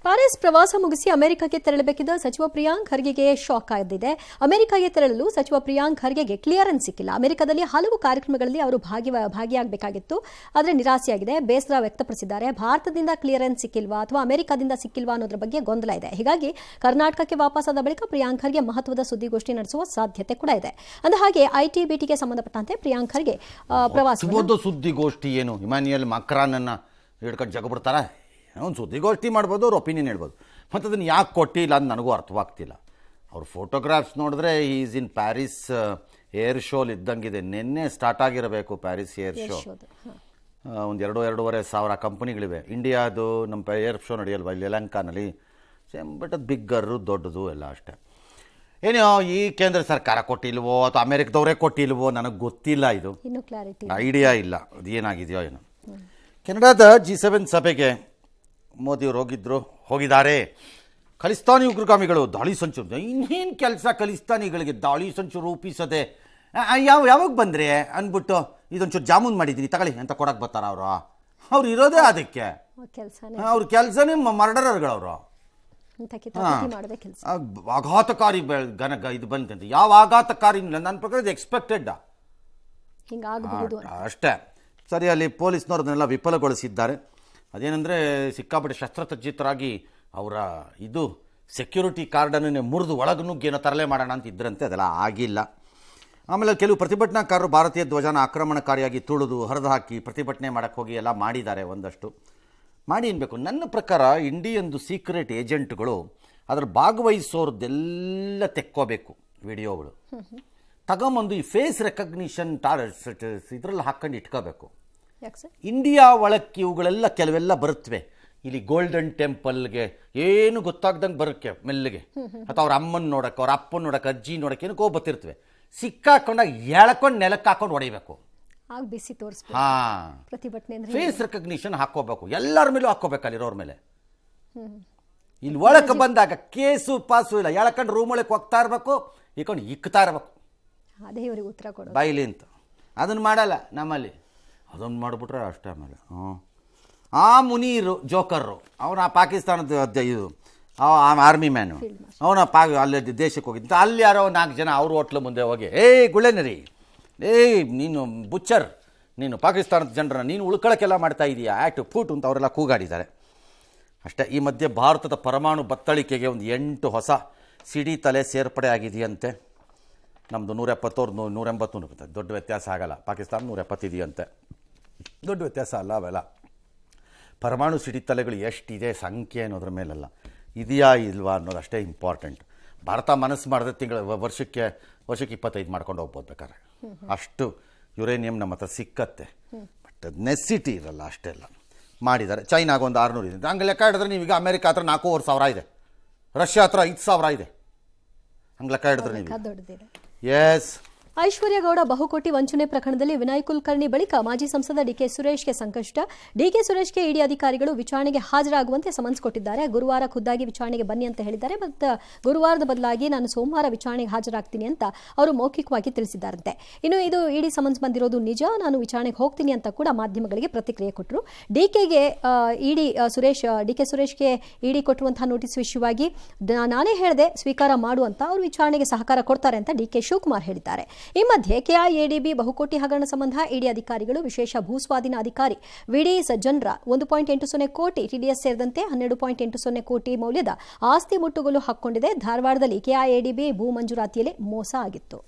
Paris ಪ್ರವಾಸ ಮುಗಿಸಿ ಅಮೆರಿಕಕ್ಕೆ ತೆರಳಬೇಕಿದ್ದ ಸಚಿವ ಪ್ರಿಯಾಂಕ್ ಖರ್ಗೆಗೆ ಶಾಕ್ ಆಗಿದೆ. ಅಮೆರಿಕಗೆ ತೆರಳಲು ಸಚಿವ ಪ್ರಿಯಾಂಕ್ ಖರ್ಗೆಗೆ ಕ್ಲಿಯರೆನ್ಸ್ ಸಿಕ್ಕಿಲ್ಲ. ಅಮೆರಿಕದಲ್ಲಿ ಹಲವು ಕಾರ್ಯಕ್ರಮಗಳಲ್ಲಿ ಅವರು ಭಾಗಿಯಾಗಬೇಕಾಗಿತ್ತು, ಆದರೆ ನಿರಾಸೆಯಾಗಿದೆ. ಬೇಸರ ವ್ಯಕ್ತಪಡಿಸಿದ್ದಾರೆ. ಭಾರತದಿಂದ ಕ್ಲಿಯರೆನ್ಸ್ ಸಿಕ್ಕಿಲ್ವಾ ಅಥವಾ ಅಮೆರಿಕದಿಂದ ಸಿಕ್ಕಿಲ್ವಾ ಅನ್ನೋದ್ರ ಬಗ್ಗೆ ಗೊಂದಲ ಇದೆ. ಹೀಗಾಗಿ ಕರ್ನಾಟಕಕ್ಕೆ ವಾಪಸ್ಸಾದ ಬಳಿಕ ಪ್ರಿಯಾಂಕ್ ಖರ್ಗೆ ಮಹತ್ವದ ಸುದ್ದಿಗೋಷ್ಠಿ ನಡೆಸುವ ಸಾಧ್ಯತೆ ಕೂಡ ಇದೆ. ಅಂದಹಾಗೆ ಐಟಿ ಬಿಟಿಗೆ ಸಂಬಂಧಪಟ್ಟಂತೆ ಪ್ರಿಯಾಂಕ್ ಖರ್ಗೆ ಪ್ರವಾಸ ಸುದ್ದಿಗೋಷ್ಠಿ ಏನು ಇಮಾನ್ಯುಯಲ್ ಮಕ್ರಾನ್ ಅನ್ನ ಹಿಡ್ಕೊಂಡು ಜಗ ಬಿಡ್ತಾರ. ಒಂದು ಸುದ್ದಿಗೋಷ್ಠಿ ಮಾಡ್ಬೋದು, ಅವ್ರ ಒಪಿನಿಯನ್ ಹೇಳ್ಬೋದು. ಮತ್ತು ಅದನ್ನು ಯಾಕೆ ಕೊಟ್ಟಿಲ್ಲ ಅಂತ ನನಗೂ ಅರ್ಥವಾಗ್ತಿಲ್ಲ. ಅವ್ರ ಫೋಟೋಗ್ರಾಫ್ಸ್ ನೋಡಿದ್ರೆ ಈಸ್ ಇನ್ ಪ್ಯಾರಿಸ್ ಏರ್ ಶೋಲ್ ಇದ್ದಂಗಿದೆ. ನಿನ್ನೆ ಸ್ಟಾರ್ಟ್ ಆಗಿರಬೇಕು ಪ್ಯಾರಿಸ್ ಏರ್ ಶೋ. ಒಂದು 2,500 ಕಂಪನಿಗಳಿವೆ. ಇಂಡಿಯಾದು ನಮ್ಮ ಏರ್ ಶೋ ನಡೆಯಲ್ವ ಇಲ್ಲಿ ಯಲಹಂಕನಲ್ಲಿ. ಬಟ್ ಅದು ಬಿಗ್ಗರು ದೊಡ್ಡದು ಎಲ್ಲ ಅಷ್ಟೇ. ಏನೋ ಈ ಕೇಂದ್ರ ಸರ್ಕಾರ ಕೊಟ್ಟಿಲ್ವೋ ಅಥವಾ ಅಮೆರಿಕದವರೇ ಕೊಟ್ಟಿಲ್ವೋ ನನಗೆ ಗೊತ್ತಿಲ್ಲ. ಇದು ಐಡಿಯಾ ಇಲ್ಲ ಅದು ಏನಾಗಿದೆಯೋ ಏನೋ. ಕೆನಡಾದ G7 ಸಭೆಗೆ ಮೋದಿಯವರು ಹೋಗಿದ್ದಾರೆ. ಖಲಿಸ್ತಾನಿ ಉಗ್ರಗಾಮಿಗಳು ದಾಳಿ ಸಂಚು, ಇನ್ನೇನು ಕೆಲಸ ಖಲಿಸ್ತಾನಿಗಳಿಗೆ ದಾಳಿ ಸಂಚು ರೂಪಿಸದೆ ಯಾವಾಗ ಬಂದರೆ ಅಂದ್ಬಿಟ್ಟು ಇದೊಂಚೂರು ಜಾಮೂನ್ ಮಾಡಿದ್ದೀನಿ ತಗೊಳ್ಳಿ ಅಂತ ಕೊಡಕ್ಕೆ ಬರ್ತಾರ ಅವ್ರು ಇರೋದೇ ಅದಕ್ಕೆ. ಅವ್ರ ಕೆಲಸನೇ ಮರ್ಡರರ್ಗಳವರು. ಆಘಾತಕಾರಿ ಇದು ಬಂತಂತೆ. ಯಾವ ಆಘಾತಕಾರಿ ನನ್ನ ಪ್ರಕಾರ ಇದು ಎಕ್ಸ್ಪೆಕ್ಟೆಡ್ ಅಷ್ಟೇ. ಸರಿ, ಅಲ್ಲಿ ಪೊಲೀಸ್ನವ್ರನ್ನೆಲ್ಲ ವಿಫಲಗೊಳಿಸಿದ್ದಾರೆ. ಅದೇನೆಂದರೆ ಸಿಕ್ಕಾಪಟ್ಟೆ ಶಸ್ತ್ರಸಜ್ಜಿತರಾಗಿ ಅವರ ಇದು ಸೆಕ್ಯೂರಿಟಿ ಕಾರ್ಡನ್ನೇ ಮುರಿದು ಒಳಗೆ ನುಗ್ಗೇನೋ ತರಲೆ ಮಾಡೋಣ ಅಂತ ಇದ್ರಂತೆ. ಅದೆಲ್ಲ ಆಗಿಲ್ಲ. ಆಮೇಲೆ ಕೆಲವು ಪ್ರತಿಭಟನಾಕಾರರು ಭಾರತೀಯ ಧ್ವಜನ ಆಕ್ರಮಣಕಾರಿಯಾಗಿ ತುಳಿದು ಹರಿದು ಹಾಕಿ ಪ್ರತಿಭಟನೆ ಮಾಡೋಕ್ಕೆ ಹೋಗಿ ಎಲ್ಲ ಮಾಡಿದ್ದಾರೆ. ಒಂದಷ್ಟು ಮಾಡಿ ಅನ್ಬೇಕು. ನನ್ನ ಪ್ರಕಾರ ಇಂಡಿಯನ್ದು ಸೀಕ್ರೆಟ್ ಏಜೆಂಟ್ಗಳು ಅದರ ಭಾಗವಹಿಸೋರ್ದೆಲ್ಲ ತೆಕ್ಕೋಬೇಕು ವಿಡಿಯೋಗಳು ತಗೊಂಬಂದು ಈ ಫೇಸ್ ರೆಕಗ್ನಿಷನ್ ಇದರಲ್ಲಿ ಹಾಕೊಂಡು ಇಟ್ಕೋಬೇಕು. ಇಂಡಿಯಾ ಒಳಕ್ಕೆ ಇವುಗಳೆಲ್ಲ ಕೆಲವೆಲ್ಲ ಬರುತ್ತವೆ. ಇಲ್ಲಿ ಗೋಲ್ಡನ್ ಟೆಂಪಲ್ಗೆ ಏನು ಗೊತ್ತಾಗ್ದಂಗೆ ಬರೋಕ್ಕೆ ಮೆಲ್ಲಿಗೆ, ಅಥವಾ ಅವ್ರ ಅಮ್ಮನ ನೋಡೋಕ್ಕೆ, ಅವ್ರ ಅಪ್ಪನ ನೋಡೋಕ್ಕೆ, ಅಜ್ಜಿ ನೋಡೋಕ್ಕೆ ಏನಕ್ಕೋ ಬರ್ತಿರ್ತವೆ. ಸಿಕ್ಕಾಕೊಂಡಾಗ ಎಳ್ಕೊಂಡು ನೆಲಕ್ಕೆ ಹಾಕೊಂಡು ಹೊಡಿಬೇಕು. ಫೇಸ್ ರೆಕಗ್ನಿಷನ್ ಹಾಕೋಬೇಕು. ಎಲ್ಲರ ಮೇಲೂ ಹಾಕೋಬೇಕು, ಅಲ್ಲಿರೋರ ಮೇಲೆ. ಇಲ್ಲಿ ಒಳಕ್ಕೆ ಬಂದಾಗ ಕೇಸು ಪಾಸು ಇಲ್ಲ. ಎಳ್ಕೊಂಡು ರೂಮ್ ಒಳಕ್ಕೆ ಹೋಗ್ತಾ ಇರಬೇಕು, ಇಕ್ಕೊಂಡು ಇಕ್ತಾ ಇರಬೇಕು ಬೈಲಿ ಅಂತ. ಅದನ್ನು ಮಾಡಲ್ಲ ನಮ್ಮಲ್ಲಿ. ಅದೊಂದು ಮಾಡಿಬಿಟ್ರೆ ಅಷ್ಟೇ. ಆಮೇಲೆ ಆ ಮುನೀರು ಜೋಕರ್ರು ಅವನ ಪಾಕಿಸ್ತಾನದ ಇದು ಆರ್ಮಿ ಮ್ಯಾನು ಅವನ ಅಲ್ಲಿ ದೇಶಕ್ಕೆ ಹೋಗಿದ್ದ. ಅಲ್ಲಿ ಯಾರೋ 4 ಜನ ಅವ್ರ ಹೋಟ್ಲು ಮುಂದೆ ಹೋಗಿ ಗುಳೆನರಿ ನೀನು ಬುಚ್ಚರ್, ನೀನು ಪಾಕಿಸ್ತಾನದ ಜನರನ್ನ ನೀನು ಉಳ್ಕೊಳ್ಳೋಕ್ಕೆಲ್ಲ ಮಾಡ್ತಾ ಇದೀಯಾ ಆ್ಯಕ್ಟ್ ಫೂಟ್ ಅಂತ ಅವರೆಲ್ಲ ಕೂಗಾಡಿದ್ದಾರೆ ಅಷ್ಟೇ. ಈ ಮಧ್ಯೆ ಭಾರತದ ಪರಮಾಣು ಬತ್ತಳಿಕೆಗೆ ಒಂದು 8 ಹೊಸ ಸಿಡಿತಲೆ ಸೇರ್ಪಡೆ ಆಗಿದೆಯಂತೆ. ನಮ್ಮದು 170 180 ದೊಡ್ಡ ವ್ಯತ್ಯಾಸ ಆಗಲ್ಲ. ಪಾಕಿಸ್ತಾನ 170 ಇದೆಯಂತೆ, ದೊಡ್ಡ ವ್ಯತ್ಯಾಸ ಅಲ್ಲ ಅವೆಲ್ಲ. ಪರಮಾಣು ಸಿಡಿತಲೆಗಳು ಎಷ್ಟಿದೆ ಸಂಖ್ಯೆ ಅನ್ನೋದ್ರ ಮೇಲಲ್ಲ, ಇದೆಯಾ ಇಲ್ವಾ ಅನ್ನೋದು ಅಷ್ಟೇ ಇಂಪಾರ್ಟೆಂಟ್. ಭಾರತ ಮನಸ್ಸು ಮಾಡಿದ್ರೆ ವರ್ಷಕ್ಕೆ 25 ಮಾಡ್ಕೊಂಡು ಹೋಗ್ಬೋದು ಬೇಕಾದ್ರೆ. ಅಷ್ಟು ಯುರೇನಿಯಂ ನಮ್ಮ ಹತ್ರ ಸಿಕ್ಕತ್ತೆ. ಬಟ್ ಅದು ನೆಸಿಟಿ ಇರಲ್ಲ, ಅಷ್ಟೆಲ್ಲ ಮಾಡಿದ್ದಾರೆ. ಚೈನಾಗ ಒಂದು 600 ಇದೆ. ಹಂಗೆ ಲೆಕ್ಕ ಹಿಡಿದ್ರೆ ನೀವೀಗ ಅಮೆರಿಕ ಹತ್ರ 4,500 ಇದೆ, ರಷ್ಯಾ ಹತ್ರ 5,000 ಇದೆ. ಹಂಗೆ ಲೆಕ್ಕ ಹಿಡಿದ್ರೆ ನೀವು ಎಸ್. ಐಶ್ವರ್ಯ ಗೌಡ ಬಹುಕೋಟಿ ವಂಚನೆ ಪ್ರಕರಣದಲ್ಲಿ ವಿನಯ್ ಕುಲಕರ್ಣಿ ಬಳಿಕ ಮಾಜಿ ಸಂಸದ ಡಿಕೆ ಸುರೇಶ್ಗೆ ಸಂಕಷ್ಟ. ಡಿಕೆ ಸುರೇಶ್ಗೆ ಇಡಿ ಅಧಿಕಾರಿಗಳು ವಿಚಾರಣೆಗೆ ಹಾಜರಾಗುವಂತೆ ಸಮನ್ಸ್ ಕೊಟ್ಟಿದ್ದಾರೆ. ಗುರುವಾರ ಖುದ್ದಾಗಿ ವಿಚಾರಣೆಗೆ ಬನ್ನಿ ಅಂತ ಹೇಳಿದ್ದಾರೆ. ಮತ್ತು ಗುರುವಾರದ ಬದಲಾಗಿ ನಾನು ಸೋಮವಾರ ವಿಚಾರಣೆಗೆ ಹಾಜರಾಗ್ತೀನಿ ಅಂತ ಅವರು ಮೌಖಿಕವಾಗಿ ತಿಳಿಸಿದ್ದಾರಂತೆ. ಇನ್ನು ಇದು ಇಡಿ ಸಮನ್ಸ್ ಬಂದಿರೋದು ನಿಜ, ನಾನು ವಿಚಾರಣೆಗೆ ಹೋಗ್ತೀನಿ ಅಂತ ಕೂಡ ಮಾಧ್ಯಮಗಳಿಗೆ ಪ್ರತಿಕ್ರಿಯೆ ಕೊಟ್ಟರು. ಡಿಕೆ ಸುರೇಶ್ಗೆ ಇಡಿ ಕೊಟ್ಟಿರುವಂತಹ ನೋಟಿಸ್ ವಿಷಯವಾಗಿ ನಾನೇ ಹೇಳಿದೆ ಸ್ವೀಕಾರ ಮಾಡುವಂತ ಅವರು ವಿಚಾರಣೆಗೆ ಸಹಕಾರ ಕೊಡ್ತಾರೆ ಅಂತ ಡಿಕೆ ಶಿವಕುಮಾರ್ ಹೇಳಿದ್ದಾರೆ. ಈ ಮಧ್ಯೆ ಕೆಐಎಡಿಬಿ ಬಹುಕೋಟಿ ಹಗರಣ ಸಂಬಂಧ ಇಡಿ ಅಧಿಕಾರಿಗಳು ವಿಶೇಷ ಭೂಸ್ವಾಧೀನ ಅಧಿಕಾರಿ ವಿಡಿ ಸಜ್ಜನ್ರ 1.80 ಕೋಟಿ, ಟಿಡಿಎಸ್ ಸೇರಿದಂತೆ 12.80 ಕೋಟಿ ಮೌಲ್ಯದ ಆಸ್ತಿ ಮುಟ್ಟುಗೋಲು ಹಾಕಿಕೊಂಡಿದೆ. ಧಾರವಾಡದಲ್ಲಿ ಕೆಐಎಡಿಬಿ ಭೂ ಮಂಜೂರಾತಿಯಲ್ಲಿ ಮೋಸ ಆಗಿತ್ತು.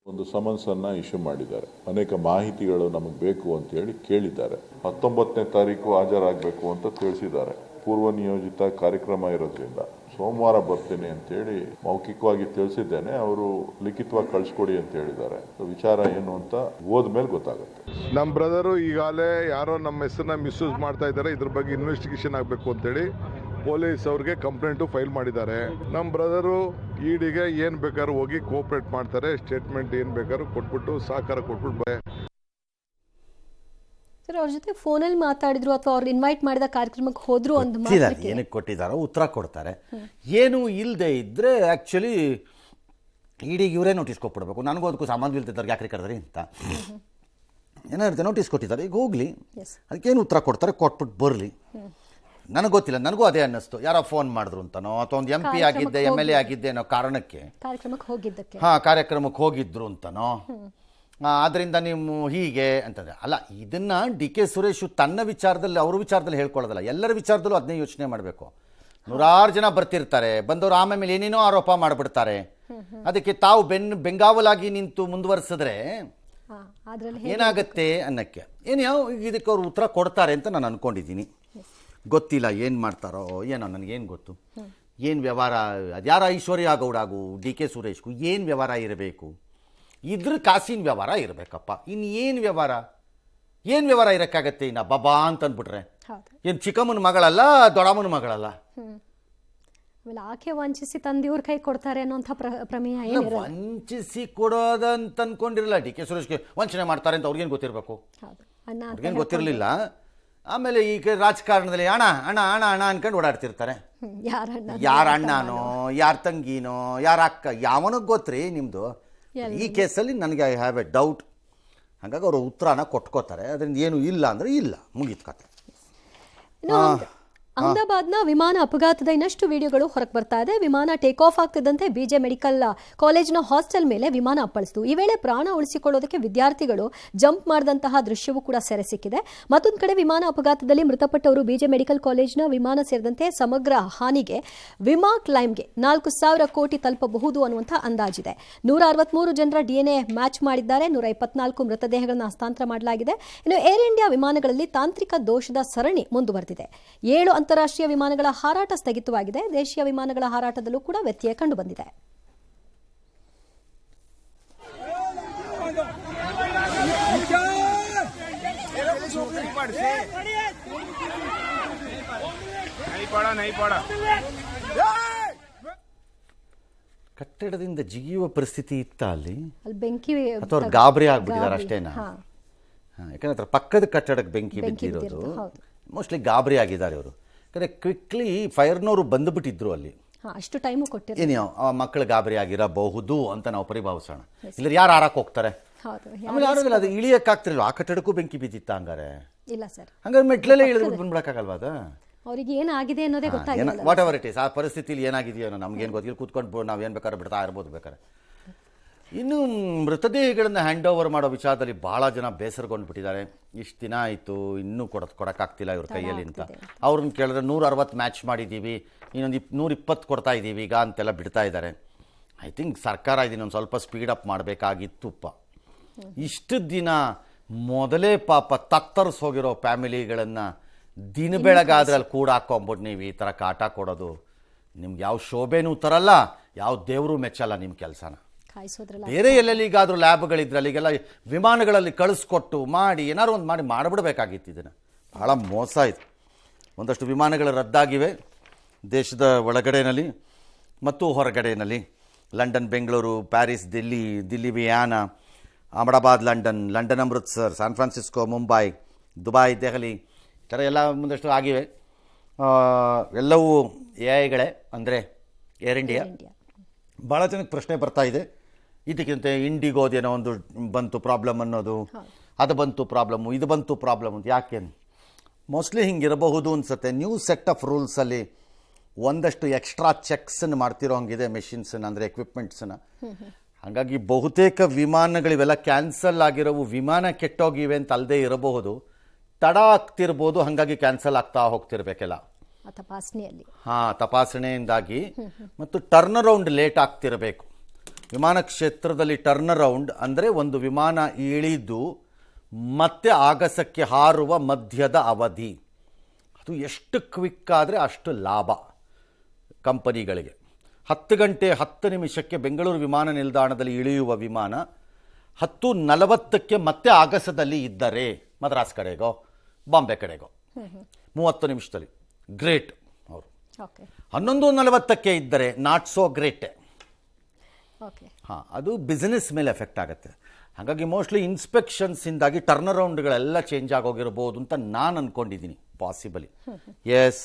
ಒಂದು ಸಮನ್ಸ್ ಅನ್ನ ಇಶ್ಯೂ ಮಾಡಿದ್ದಾರೆ. ಅನೇಕ ಮಾಹಿತಿಗಳು ನಮಗೆ ಬೇಕು ಅಂತ ಹೇಳಿ ಕೇಳಿದ್ದಾರೆ. 19ನೇ ತಾರೀಕು ಹಾಜರಾಗಬೇಕು ಅಂತ ತಿಳಿಸಿದ್ದಾರೆ. ಪೂರ್ವ ನಿಯೋಜಿತ ಕಾರ್ಯಕ್ರಮ ಇರೋದ್ರಿಂದ ಸೋಮವಾರ ಬರ್ತೀನಿ ಅಂತೇಳಿ ಮೌಖಿಕವಾಗಿ ತಿಳಿಸಿದ್ದೇನೆ. ಅವರು ಲಿಖಿತವಾಗಿ ಕಳಿಸ್ಕೊಡಿ ಅಂತ ಹೇಳಿದ್ದಾರೆ. ವಿಚಾರ ಏನು ಅಂತ ಹೋದ್ಮೇಲೆ ಗೊತ್ತಾಗುತ್ತೆ. ನಮ್ಮ ಬ್ರದರು ಈಗಾಗಲೇ ಯಾರೋ ನಮ್ಮ ಹೆಸರನ್ನ ಮಿಸ್ಯೂಸ್ ಮಾಡ್ತಾ ಇದ್ದಾರೆ, ಇದ್ರ ಬಗ್ಗೆ ಇನ್ವೆಸ್ಟಿಗೇಷನ್ ಆಗಬೇಕು ಅಂತೇಳಿ ಪೊಲೀಸ್ ಅವ್ರಿಗೆ ಕಂಪ್ಲೇಂಟು ಫೈಲ್ ಮಾಡಿದ್ದಾರೆ. ನಮ್ಮ ಬ್ರದರು ಇಡಿಗೆ ಏನು ಬೇಕಾದ್ರೂ ಹೋಗಿ ಕೋಆಪರೇಟ್ ಮಾಡ್ತಾರೆ. ಸ್ಟೇಟ್ಮೆಂಟ್ ಏನು ಬೇಕಾದ್ರೂ ಕೊಟ್ಬಿಟ್ಟು ಸಹಕಾರ ಕೊಟ್ಬಿಟ್ಟು ಅವ್ರ ಜೊತೆ ಫೋನಲ್ಲಿ ಮಾತಾಡಿದ್ರು ಅಥವಾ ಅವ್ರು ಇನ್ವೈಟ್ ಮಾಡಿದ ಕಾರ್ಯಕ್ರಮಕ್ಕೆ ಹೋದ್ರು ಅಂತ ಏನಕ್ಕೆ ಕೊಟ್ಟಿದ್ದಾರೋ ಉತ್ತರ ಕೊಡ್ತಾರೆ. ಏನು ಇಲ್ಲದೆ ಇದ್ರೆ ಆ್ಯಕ್ಚುಲಿ ಇಡೀ ಇವರೇ ನೋಟಿಸ್ ಕೊಟ್ಬಿಡ್ಬೇಕು. ನನಗೂ ಅದಕ್ಕೂ ಸಂಬಂಧ ಇಲ್ತಿದ್ದಾರೆ ಯಾಕ್ರಿ ಕರೆದ್ರಿ ಅಂತ ಏನಿರುತ್ತೆ ನೋಟಿಸ್ ಕೊಟ್ಟಿದ್ದಾರೆ. ಈಗ ಹೋಗಲಿ, ಅದಕ್ಕೇನು ಉತ್ತರ ಕೊಡ್ತಾರೆ ಕೊಟ್ಬಿಟ್ಟು ಬರಲಿ. ನನಗೆ ಗೊತ್ತಿಲ್ಲ, ನನಗೂ ಅದೇ ಅನ್ನಿಸ್ತು. ಯಾರೋ ಫೋನ್ ಮಾಡಿದ್ರು ಅಂತನೋ ಅಥವಾ ಒಂದು MP ಆಗಿದ್ದೆ MLA ಆಗಿದ್ದೆ ಅನ್ನೋ ಕಾರಣಕ್ಕೆ ಕಾರ್ಯಕ್ರಮಕ್ಕೆ ಹೋಗಿದ್ರು ಅಂತನೋ, ಆದ್ರಿಂದ ನೀವು ಹೀಗೆ ಅಂತಂದ್ರೆ ಅಲ್ಲ. ಇದನ್ನ DK ಸುರೇಶ್ ತನ್ನ ವಿಚಾರದಲ್ಲಿ ಅವ್ರ ವಿಚಾರದಲ್ಲಿ ಹೇಳ್ಕೊಳ್ಳೋದಲ್ಲ, ಎಲ್ಲರ ವಿಚಾರದಲ್ಲೂ ಅದನ್ನೇ ಯೋಚನೆ ಮಾಡಬೇಕು. ನೂರಾರು ಜನ ಬರ್ತಿರ್ತಾರೆ, ಬಂದವರು ಆಮೇಲೆ ಏನೇನೋ ಆರೋಪ ಮಾಡಿಬಿಡ್ತಾರೆ. ಅದಕ್ಕೆ ತಾವು ಬೆಂಗಾವಲಾಗಿ ನಿಂತು ಮುಂದುವರಿಸಿದ್ರೆ ಏನಾಗತ್ತೆ ಅನ್ನಕ್ಕೆ ಇದಕ್ಕೆ ಅವ್ರು ಉತ್ತರ ಕೊಡ್ತಾರೆ ಅಂತ ನಾನು ಅನ್ಕೊಂಡಿದ್ದೀನಿ. ಗೊತ್ತಿಲ್ಲ ಏನು ಮಾಡ್ತಾರೋ ಏನೋ, ನನಗೇನು ಗೊತ್ತು. ಏನು ವ್ಯವಹಾರ ಅದ್ಯಾರ ಐಶ್ವರ್ಯ ಗೌಡಾಗು DK ಸುರೇಶ್ಗೂ ಏನು ವ್ಯವಹಾರ ಇರಬೇಕು? ಇದ್ರ ಕಾಸಿನ ವ್ಯವಹಾರ ಇರಬೇಕಪ್ಪ. ಇನ್ನು ಏನು ವ್ಯವಹಾರ ಇರೋಕ್ಕಾಗತ್ತೆ? ಇನ್ನು ಬಾಬಾ ಅಂತ ಅಂದ್ಬಿಟ್ರೆ ಏನು ಚಿಕ್ಕಮ್ಮನ ಮಗಳಲ್ಲ, ದೊಡ್ಡಮ್ಮನ ಮಗಳಲ್ಲ. ಆಕೆ ವಂಚಿಸಿ ತಂದಿವ್ರ ಕೈ ಕೊಡ್ತಾರೆ ಅನ್ನೋಂಥ ಪ್ರಮೇಯ ಏನಿರಲ್ಲ. ವಂಚಿಸಿ ಕೊಡೋದಂತ ಅನ್ಕೊಂಡಿರಲ್ಲ. DK ಸುರೇಶ್ಗೆ ವಂಚನೆ ಮಾಡ್ತಾರೆ ಅಂತ ಅವ್ರಿಗೇನು ಗೊತ್ತಿರಬೇಕು? ಅವ್ರಿಗೇನು ಗೊತ್ತಿರಲಿಲ್ಲ. ಆಮೇಲೆ ಈಗ ರಾಜಕಾರಣದಲ್ಲಿ ಅಣ್ಣ ಅಣ್ಣ ಅಣ್ಣ ಅಣ್ಣ ಅನ್ಕೊಂಡು ಓಡಾಡ್ತಿರ್ತಾರೆ. ಯಾರ ಅಣ್ಣನೋ, ಯಾರ ತಂಗಿನೋ, ಯಾರ ಅಕ್ಕ, ಯಾವನಿಗೆ ಗೊತ್ತ್ರಿ ನಿಮ್ಮದು? ಈ ಕೇಸಲ್ಲಿ ನನಗೆ ಐ ಹ್ಯಾವ್ ಎ ಡೌಟ್. ಹಾಗಾಗಿ ಅವರು ಉತ್ತರನ ಕೊಟ್ಕೋತಾರೆ. ಅದರಿಂದ ಏನು ಇಲ್ಲ ಅಂದರೆ ಇಲ್ಲ, ಮುಗೀತು ಕತೆ. ಅಹಮದಾಬಾದ್ನ ವಿಮಾನ ಅಪಘಾತದ ಇನ್ನಷ್ಟು ವಿಡಿಯೋಗಳು ಹೊರಗೆ ಬರ್ತಾ ಇದೆ. ವಿಮಾನ ಟೇಕ್ ಆಫ್ ಆಗ್ತಿದ್ದಂತೆ BJ ಮೆಡಿಕಲ್ ಕಾಲೇಜಿನ ಹಾಸ್ಟೆಲ್ ಮೇಲೆ ವಿಮಾನ ಅಪ್ಪಳಿಸಿತು. ಈ ವೇಳೆ ಪ್ರಾಣ ಉಳಿಸಿಕೊಳ್ಳೋದಕ್ಕೆ ವಿದ್ಯಾರ್ಥಿಗಳು ಜಂಪ್ ಮಾಡಿದಂತಹ ದೃಶ್ಯವೂ ಕೂಡ ಸೆರೆ ಸಿಕ್ಕಿದೆ. ಮತ್ತೊಂದು ಕಡೆ ವಿಮಾನ ಅಪಘಾತದಲ್ಲಿ ಮೃತಪಟ್ಟವರು BJ ಮೆಡಿಕಲ್ ಕಾಲೇಜಿನ ವಿಮಾನ ಸೇರಿದಂತೆ ಸಮಗ್ರ ಹಾನಿಗೆ ವಿಮಾ ಕ್ಲೈಮ್ಗೆ 4,000 ಕೋಟಿ ತಲುಪಬಹುದು ಅನ್ನುವಂಥ ಅಂದಾಜಿದೆ. 163 ಜನರ DNA ಮ್ಯಾಚ್ ಮಾಡಿದ್ದಾರೆ. 124 ಮೃತದೇಹಗಳನ್ನು ಹಸ್ತಾಂತರ ಮಾಡಲಾಗಿದೆ. ಇನ್ನು ಏರ್ ಇಂಡಿಯಾ ವಿಮಾನಗಳಲ್ಲಿ ತಾಂತ್ರಿಕ ದೋಷದ ಸರಣಿ ಮುಂದುವರೆದಿದೆ. 7 ಅಂತಾರಾಷ್ಟ್ರೀಯ ವಿಮಾನಗಳ ಹಾರಾಟ ಸ್ಥಗಿತವಾಗಿದೆ. ದೇಶೀಯ ವಿಮಾನಗಳ ಹಾರಾಟದಲ್ಲೂ ಕೂಡ ವ್ಯತ್ಯಯ ಕಂಡುಬಂದಿದೆ. ಕಟ್ಟಡದಿಂದ ಜಿಗಿಯುವ ಪರಿಸ್ಥಿತಿ ಇತ್ತ ಅಲ್ಲಿ ಬೆಂಕಿ ಅಥವಾ ಗಾಬರಿ ಆಗ್ಬಿಟ್ಟಿದ್ದಾರೆ ಅಷ್ಟೇನಾ? ಯಾಕಂದ್ರೆ ಪಕ್ಕದ ಕಟ್ಟಡಕ್ಕೆ ಬೆಂಕಿ ಬಿದ್ದಿರೋದು, ಮೋಸ್ಟ್ಲಿ ಗಾಬರಿ ಆಗಿದ್ದಾರೆ ಇವರು. ಯಾಕಂದರೆ ಕ್ವಿಕ್ಲಿ ಫೈರ್ನವರು ಬಂದುಬಿಟ್ಟಿದ್ರು ಅಲ್ಲಿ. ಅಷ್ಟು ಟೈಮು ಕೊಟ್ಟಿದ್ರು. ಏನೋ ಮಕ್ಕಳು ಗಾಬರಿ ಆಗಿರಬಹುದು ಅಂತ ನಾವು ಪರಿಭಾವಿಸೋಣ. ಇಲ್ಲ ಯಾರು ಹಾರಕ್ಕೆ ಹೋಗ್ತಾರೆ? ಆಮೇಲೆ ಯಾರು ಅದು ಇಳಿಯಕ್ಕಾಗ್ತಿರಲ್ಲ. ಆ ಕಟ್ಟಡಕ್ಕೂ ಬೆಂಕಿ ಬಿದ್ದಿತ್ತ ಹಂಗಾರೆ? ಇಲ್ಲ ಸರ್. ಹಂಗಾರೆ ಮೆಟ್ಲಲ್ಲೇ ಇಳಿದ್ಬಿಟ್ಟು ಬಂದ್ಬಿಡಕ್ಕಾಗಲ್ವಾ? ಅದು ಅವ್ರಿಗೆ ಏನಾಗಿದೆ ಅನ್ನೋದೇ ಗೊತ್ತಾಗಿಲ್ಲ. ವಾಟ್ ಎವರ್ ಇಟ್ ಈಸ್, ಆ ಪರಿಸ್ಥಿತಿಲಿ ಏನಾಗಿದೆಯೋ ನಮ್ಗೇನು ಗೊತ್ತಿಲ್ಲ. ಕೂತ್ಕೊಂಡು ನಾವು ಏನು ಬೇಕಾದ್ರೆ ಬಿಡ್ತಾ ಇರ್ಬೋದು ಬೇಕಾದ್ರೆ. ಇನ್ನು ಮೃತದೇಹಗಳನ್ನು ಹ್ಯಾಂಡ್ ಓವರ್ ಮಾಡೋ ವಿಚಾರದಲ್ಲಿ ಭಾಳ ಜನ ಬೇಸರಗೊಂಡ್ಬಿಟ್ಟಿದ್ದಾರೆ. ಇಷ್ಟು ದಿನ ಆಯಿತು, ಇನ್ನೂ ಕೊಡೋಕ್ಕಾಗ್ತಿಲ್ಲ ಇವ್ರ ಕೈಯಲ್ಲಿ ಅಂತ. ಅವ್ರನ್ನ ಕೇಳಿದ್ರೆ 160 ಮ್ಯಾಚ್ ಮಾಡಿದ್ದೀವಿ, ಇನ್ನೊಂದು 120 ಕೊಡ್ತಾ ಇದ್ದೀವಿ ಈಗ ಅಂತೆಲ್ಲ ಬಿಡ್ತಾ ಇದ್ದಾರೆ. ಐ ಥಿಂಕ್ ಸರ್ಕಾರ ಇದನ್ನೊಂದು ಸ್ವಲ್ಪ ಸ್ಪೀಡಪ್ ಮಾಡಬೇಕಾಗಿತ್ತುಪ್ಪ. ಇಷ್ಟು ದಿನ ಮೊದಲೇ ಪಾಪ ತತ್ತರಿಸಿ ಹೋಗಿರೋ ಫ್ಯಾಮಿಲಿಗಳನ್ನು ದಿನ ಬೆಳಗಾದ್ರೆ ಅಲ್ಲಿ ಕೂಡ ಹಾಕೊಂಬಿಟ್ಟು ನೀವು ಈ ಥರ ಕಾಟ ಕೊಡೋದು ನಿಮ್ಗೆ ಯಾವ ಶೋಭೆನೂ ತರಲ್ಲ, ಯಾವ ದೇವರು ಮೆಚ್ಚಲ್ಲ ನಿಮ್ಮ ಕೆಲಸನ. ಬೇರೆ ಎಲ್ಲೆಲ್ಲಿಗಾದ್ರೂ ಲ್ಯಾಬ್ಗಳಿದ್ರೆ ಅಲ್ಲಿಗೆಲ್ಲ ವಿಮಾನಗಳಲ್ಲಿ ಕಳಿಸ್ಕೊಟ್ಟು ಮಾಡಿ ಏನಾದ್ರು ಒಂದು ಮಾಡಿಬಿಡ್ಬೇಕಾಗಿತ್ತು. ಇದನ್ನು ಭಾಳ ಮೋಸ ಇದು. ಒಂದಷ್ಟು ವಿಮಾನಗಳು ರದ್ದಾಗಿವೆ ದೇಶದ ಒಳಗಡೆಯಲ್ಲಿ ಮತ್ತು ಹೊರಗಡೆಯಲ್ಲಿ. London, Bengaluru, Paris, Delhi Vienna, Ahmedabad, London Amritsar, San Francisco, Mumbai, Dubai, Delhi, ಈ ಥರ ಎಲ್ಲ ಮುಂದಷ್ಟು ಆಗಿವೆ. ಎಲ್ಲವೂ AIಗಳೇ, ಅಂದರೆ ಏರ್ ಇಂಡಿಯಾ. ಭಾಳ ಜನಕ್ಕೆ ಪ್ರಶ್ನೆ ಬರ್ತಾ ಇದೆ, ಇದಕ್ಕಿಂತ ಇಂಡಿಗೋದೇನೋ ಒಂದು ಬಂತು ಪ್ರಾಬ್ಲಮ್ ಅನ್ನೋದು, ಅದು ಬಂತು ಪ್ರಾಬ್ಲಮ್ಮು, ಇದು ಬಂತು ಪ್ರಾಬ್ಲಮ್ ಅಂತ. ಯಾಕೆ? ಮೋಸ್ಟ್ಲಿ ಹಿಂಗಿರಬಹುದು ಅನ್ಸುತ್ತೆ. ನ್ಯೂ ಸೆಟ್ ಆಫ್ ರೂಲ್ಸಲ್ಲಿ ಒಂದಷ್ಟು ಎಕ್ಸ್ಟ್ರಾ ಚೆಕ್ಸನ್ನು ಮಾಡ್ತಿರೋ ಹಂಗಿದೆ ಮೆಷಿನ್ಸನ್ನು, ಅಂದರೆ ಎಕ್ವಿಪ್ಮೆಂಟ್ಸನ್ನು. ಹಾಗಾಗಿ ಬಹುತೇಕ ವಿಮಾನಗಳಿವೆಲ್ಲ ಕ್ಯಾನ್ಸಲ್ ಆಗಿರೋವು ವಿಮಾನ ಕೆಟ್ಟೋಗಿವೆ ಅಂತ ಅಲ್ಲದೆ ಇರಬಹುದು, ತಡ ಆಗ್ತಿರ್ಬೋದು. ಹಾಗಾಗಿ ಕ್ಯಾನ್ಸಲ್ ಆಗ್ತಾ ಹೋಗ್ತಿರ್ಬೇಕೆಲ್ಲ ತಪಾಸಣೆಯಲ್ಲಿ. ತಪಾಸಣೆಯಿಂದಾಗಿ. ಮತ್ತು ಟರ್ನ್ ಅರೌಂಡ್ ಲೇಟ್ ಆಗ್ತಿರಬೇಕು. ವಿಮಾನ ಕ್ಷೇತ್ರದಲ್ಲಿ ಟರ್ನ್ ಅರೌಂಡ್ ಅಂದರೆ ಒಂದು ವಿಮಾನ ಇಳಿದು ಮತ್ತೆ ಆಗಸಕ್ಕೆ ಹಾರುವ ಮಧ್ಯದ ಅವಧಿ. ಅದು ಎಷ್ಟು ಕ್ವಿಕ್ ಆದರೆ ಅಷ್ಟು ಲಾಭ ಕಂಪನಿಗಳಿಗೆ. 10 ಗಂಟೆ 10 ನಿಮಿಷಕ್ಕೆ ಬೆಂಗಳೂರು ವಿಮಾನ ನಿಲ್ದಾಣದಲ್ಲಿ ಇಳಿಯುವ ವಿಮಾನ 10:40ಕ್ಕೆ ಮತ್ತೆ ಆಗಸದಲ್ಲಿ ಇದ್ದರೆ ಮದ್ರಾಸ್ ಕಡೆಗೋ ಬಾಂಬೆ ಕಡೆಗೋ 30 ನಿಮಿಷದಲ್ಲಿ ಗ್ರೇಟ್ ಅವರು. 11:40ಕ್ಕೆ ಇದ್ದರೆ ನಾಟ್ ಸೋ ಗ್ರೇಟೆ. ಅದು ಬಿಸ್ನೆಸ್ ಮೇಲೆ ಎಫೆಕ್ಟ್ ಆಗುತ್ತೆ. ಹಾಗಾಗಿ ಮೋಸ್ಟ್ಲಿ ಇನ್ಸ್ಪೆಕ್ಷನ್ಸಿಂದಾಗಿ ಟರ್ನ್ ಅರೌಂಡ್ಗಳೆಲ್ಲ ಚೇಂಜ್ ಆಗೋಗಿರ್ಬೋದು ಅಂತ ನಾನು ಅಂದ್ಕೊಂಡಿದ್ದೀನಿ. ಪಾಸಿಬಲಿ. ಎಸ್.